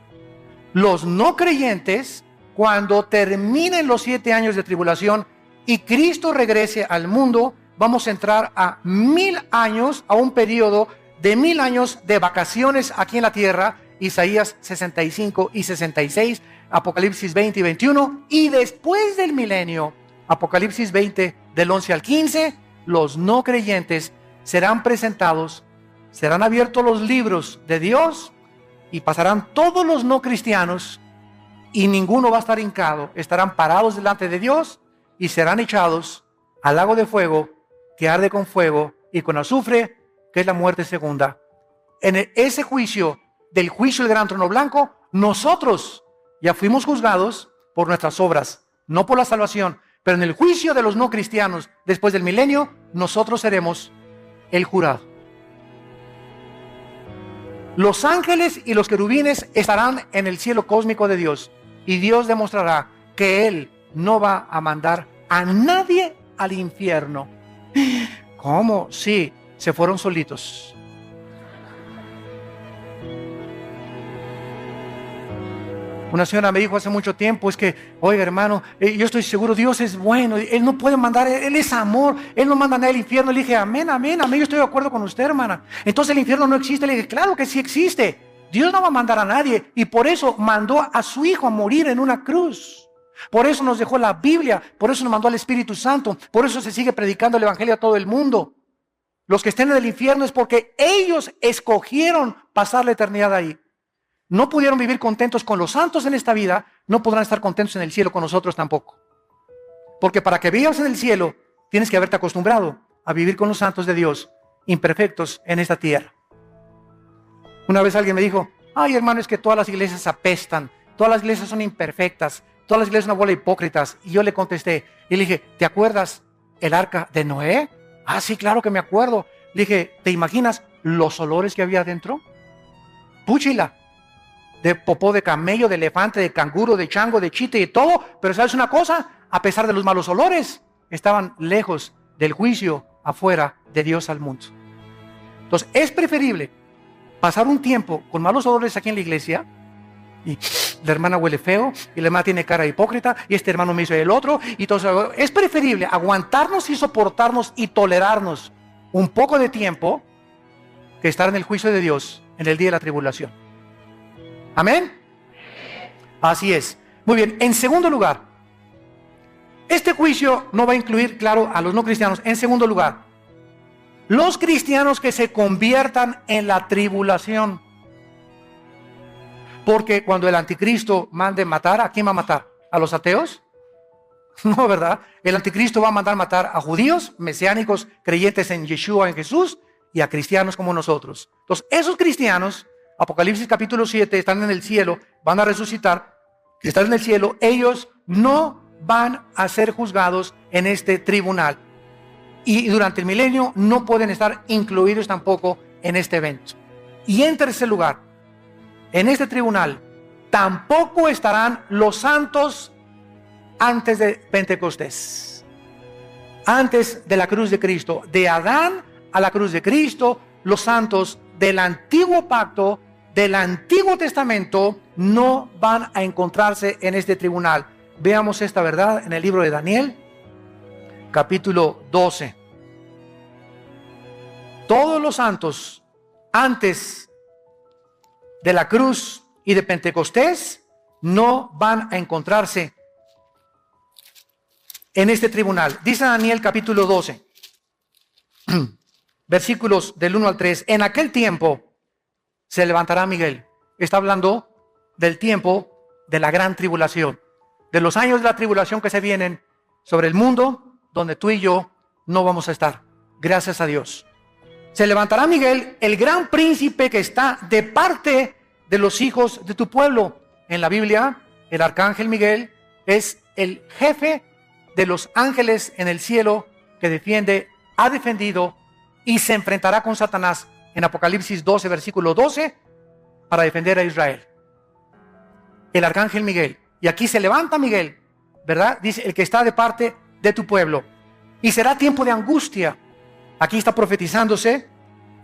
Los no creyentes, cuando terminen los 7 años de tribulación y Cristo regrese al mundo, vamos a entrar a 1000 años, a un periodo de 1000 años de vacaciones aquí en la tierra, Isaías 65 y 66, Apocalipsis 20 y 21, y después del milenio, Apocalipsis 20 del 11 al 15, los no creyentes serán presentados, serán abiertos los libros de Dios y pasarán todos los no cristianos y ninguno va a estar hincado, estarán parados delante de Dios y serán echados al lago de fuego que arde con fuego y con azufre, que es la muerte segunda. En ese juicio, del juicio del gran trono blanco, nosotros ya fuimos juzgados por nuestras obras, no por la salvación, pero en el juicio de los no cristianos después del milenio, nosotros seremos el jurado. Los ángeles y los querubines estarán en el cielo cósmico de Dios y Dios demostrará que Él no va a mandar a nadie al infierno. ¿Cómo? Sí, se fueron solitos. Una señora me dijo hace mucho tiempo, es que, oiga hermano, yo estoy seguro, Dios es bueno, Él no puede mandar, Él es amor, Él no manda a nadie al infierno. Le dije, amén, amén, amén, yo estoy de acuerdo con usted, hermana. Entonces el infierno no existe. Le dije, claro que sí existe. Dios no va a mandar a nadie y por eso mandó a su Hijo a morir en una cruz. Por eso nos dejó la Biblia, por eso nos mandó al Espíritu Santo, por eso se sigue predicando el Evangelio a todo el mundo. Los que estén en el infierno es porque ellos escogieron pasar la eternidad ahí. No pudieron vivir contentos con los santos en esta vida, no podrán estar contentos en el cielo con nosotros tampoco. Porque para que vivas en el cielo, tienes que haberte acostumbrado a vivir con los santos de Dios, imperfectos en esta tierra. Una vez alguien me dijo, ay hermano, es que todas las iglesias apestan, todas las iglesias son imperfectas, todas las iglesias son una bola de hipócritas. Y yo le contesté, y le dije, ¿te acuerdas el arca de Noé? Ah, sí, claro que me acuerdo. Le dije, ¿te imaginas los olores que había adentro? Púchila. De popó de camello, de elefante, de canguro, de chango, de chite y todo. Pero ¿sabes una cosa? A pesar de los malos olores, estaban lejos del juicio afuera de Dios al mundo. Entonces, es preferible pasar un tiempo con malos olores aquí en la iglesia y la hermana huele feo y la hermana tiene cara de hipócrita y este hermano me hizo el otro y todo eso. Es preferible aguantarnos y soportarnos y tolerarnos un poco de tiempo que estar en el juicio de Dios en el día de la tribulación. ¿Amén? Así es. Muy bien, en segundo lugar, este juicio no va a incluir, claro, a los no cristianos. En segundo lugar, los cristianos que se conviertan en la tribulación. Porque cuando el anticristo mande matar, ¿a quién va a matar? ¿A los ateos? No, ¿verdad? El anticristo va a mandar matar a judíos, mesiánicos, creyentes en Yeshua, en Jesús, y a cristianos como nosotros. Entonces, esos cristianos, Apocalipsis capítulo 7, están en el cielo, van a resucitar, están en el cielo, ellos no van a ser juzgados en este tribunal. Y durante el milenio no pueden estar incluidos tampoco en este evento. Y en tercer lugar, en este tribunal tampoco estarán los santos antes de Pentecostés, antes de la cruz de Cristo. De Adán a la cruz de Cristo, los santos del antiguo pacto, del Antiguo Testamento, no van a encontrarse en este tribunal. Veamos esta verdad en el libro de Daniel, capítulo 12. Todos los santos antes de la cruz y de Pentecostés no van a encontrarse en este tribunal. Dice Daniel capítulo 12, versículos del 1 al 3. En aquel tiempo se levantará Miguel. Está hablando del tiempo de la gran tribulación, de los años de la tribulación que se vienen sobre el mundo, donde tú y yo no vamos a estar. Gracias a Dios. Se levantará Miguel, el gran príncipe que está de parte de los hijos de tu pueblo. En la Biblia, el arcángel Miguel es el jefe de los ángeles en el cielo que defiende, ha defendido y se enfrentará con Satanás en Apocalipsis 12, versículo 12, para defender a Israel. El arcángel Miguel. Y aquí se levanta Miguel, ¿verdad? Dice, el que está de parte de tu pueblo. Y será tiempo de angustia. Aquí está profetizándose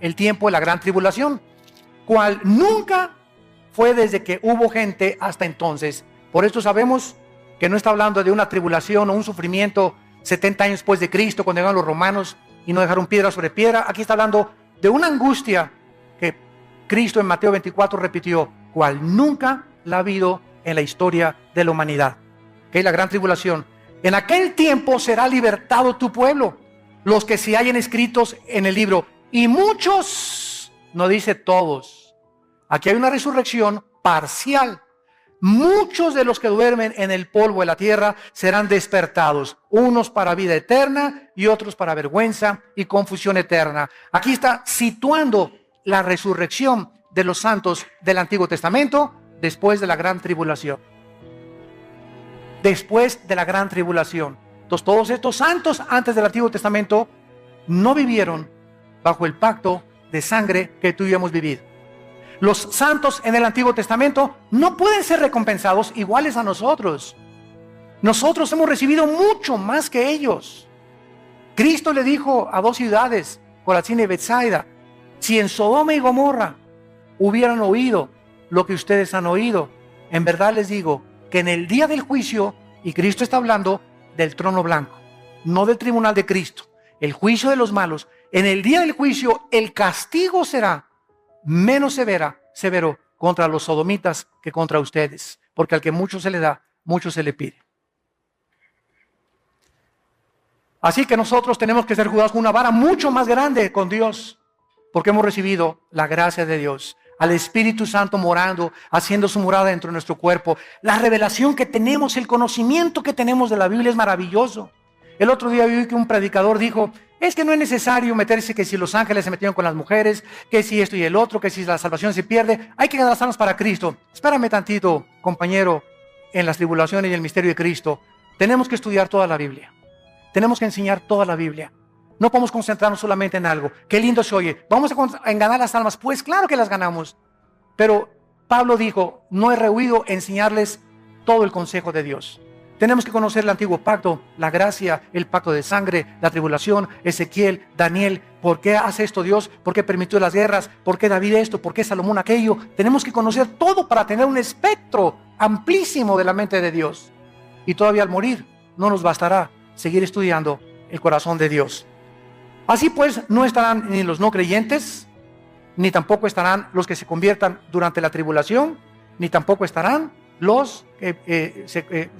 el tiempo de la gran tribulación, cual nunca fue desde que hubo gente hasta entonces. Por esto sabemos que no está hablando de una tribulación o un sufrimiento 70 años después de Cristo, cuando llegaron los romanos y no dejaron piedra sobre piedra. Aquí está hablando de una angustia Cristo en Mateo 24 repitió, cual nunca la ha habido en la historia de la humanidad, que es la gran tribulación. En aquel tiempo será libertado tu pueblo, los que se hallen escritos en el libro, y muchos, no dice todos, aquí hay una resurrección parcial. Muchos de los que duermen en el polvo de la tierra serán despertados, unos para vida eterna y otros para vergüenza y confusión eterna. Aquí está situando la resurrección de los santos del Antiguo Testamento después de la gran tribulación. Después de la gran tribulación. Entonces, todos estos santos antes del Antiguo Testamento no vivieron bajo el pacto de sangre que tú y yo hemos vivido. Los santos en el Antiguo Testamento no pueden ser recompensados iguales a nosotros. Nosotros hemos recibido mucho más que ellos. Cristo le dijo a 2 ciudades, Corazín y Betsaida, si en Sodoma y Gomorra hubieran oído lo que ustedes han oído, en verdad les digo que en el día del juicio, y Cristo está hablando del trono blanco, no del tribunal de Cristo, el juicio de los malos, en el día del juicio el castigo será menos severo contra los sodomitas que contra ustedes, porque al que mucho se le da, mucho se le pide. Así que nosotros tenemos que ser juzgados con una vara mucho más grande con Dios, porque hemos recibido la gracia de Dios, al Espíritu Santo morando, haciendo su morada dentro de nuestro cuerpo. La revelación que tenemos, el conocimiento que tenemos de la Biblia es maravilloso. El otro día vi que un predicador dijo, es que no es necesario meterse que si los ángeles se metieron con las mujeres, que si esto y el otro, que si la salvación se pierde, hay que ganar las almas para Cristo. Espérame tantito, compañero, en las tribulaciones y el misterio de Cristo. Tenemos que estudiar toda la Biblia. Tenemos que enseñar toda la Biblia. No podemos concentrarnos solamente en algo. Qué lindo se oye. ¿Vamos a ganar las almas? Pues claro que las ganamos. Pero Pablo dijo, no he rehuido enseñarles todo el consejo de Dios. Tenemos que conocer el antiguo pacto, la gracia, el pacto de sangre, la tribulación, Ezequiel, Daniel. ¿Por qué hace esto Dios? ¿Por qué permitió las guerras? ¿Por qué David esto? ¿Por qué Salomón aquello? Tenemos que conocer todo para tener un espectro amplísimo de la mente de Dios. Y todavía al morir no nos bastará seguir estudiando el corazón de Dios. Así pues, no estarán ni los no creyentes, ni tampoco estarán los que se conviertan durante la tribulación, ni tampoco estarán los que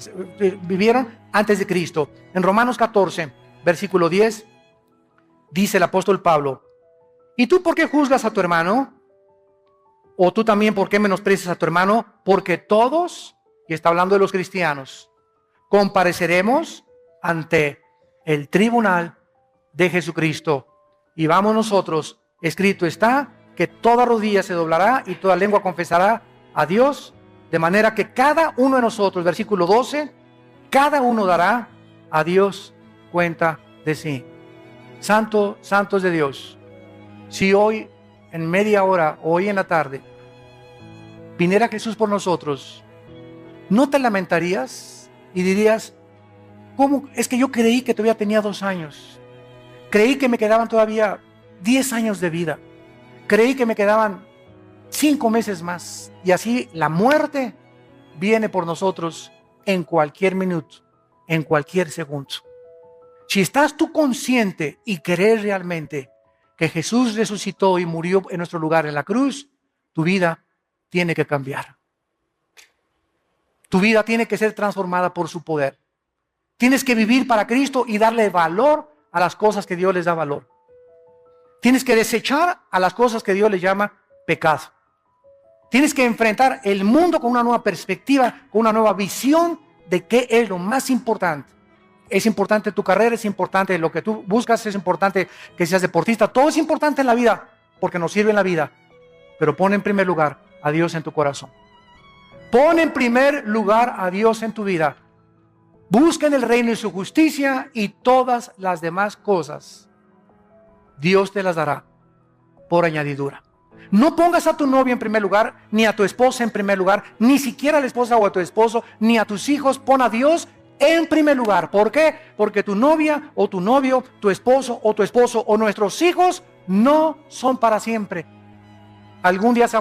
vivieron antes de Cristo. En Romanos 14, versículo 10, dice el apóstol Pablo, ¿y tú por qué juzgas a tu hermano? ¿O tú también por qué menosprecias a tu hermano? Porque todos, y está hablando de los cristianos, compareceremos ante el tribunal de Jesucristo. Y vamos nosotros, escrito está, que toda rodilla se doblará y toda lengua confesará a Dios, de manera que cada uno de nosotros, versículo 12, cada uno dará a Dios cuenta de sí. Santos de Dios, si hoy en media hora, hoy en la tarde, viniera Jesús por nosotros, ¿no te lamentarías y dirías, ¿cómo? Es que yo creí que todavía tenía 2 años. Creí que me quedaban todavía 10 años de vida. Creí que me quedaban 5 meses más. Y así la muerte viene por nosotros en cualquier minuto, en cualquier segundo. Si estás tú consciente y crees realmente que Jesús resucitó y murió en nuestro lugar en la cruz, tu vida tiene que cambiar. Tu vida tiene que ser transformada por su poder. Tienes que vivir para Cristo y darle valor a las cosas que Dios les da valor. Tienes que desechar a las cosas que Dios les llama pecado. Tienes que enfrentar el mundo con una nueva perspectiva, con una nueva visión de qué es lo más importante. Es importante tu carrera, es importante lo que tú buscas, es importante que seas deportista. Todo es importante en la vida porque nos sirve en la vida. Pero pon en primer lugar a Dios en tu corazón. Pon en primer lugar a Dios en tu vida. Busquen el reino y su justicia y todas las demás cosas Dios te las dará por añadidura. No pongas a tu novia en primer lugar, ni a tu esposa en primer lugar, ni siquiera a la esposa o a tu esposo, ni a tus hijos. Pon a Dios en primer lugar. ¿Por qué? Porque tu novia o tu novio, tu esposo o nuestros hijos no son para siempre. Algún día se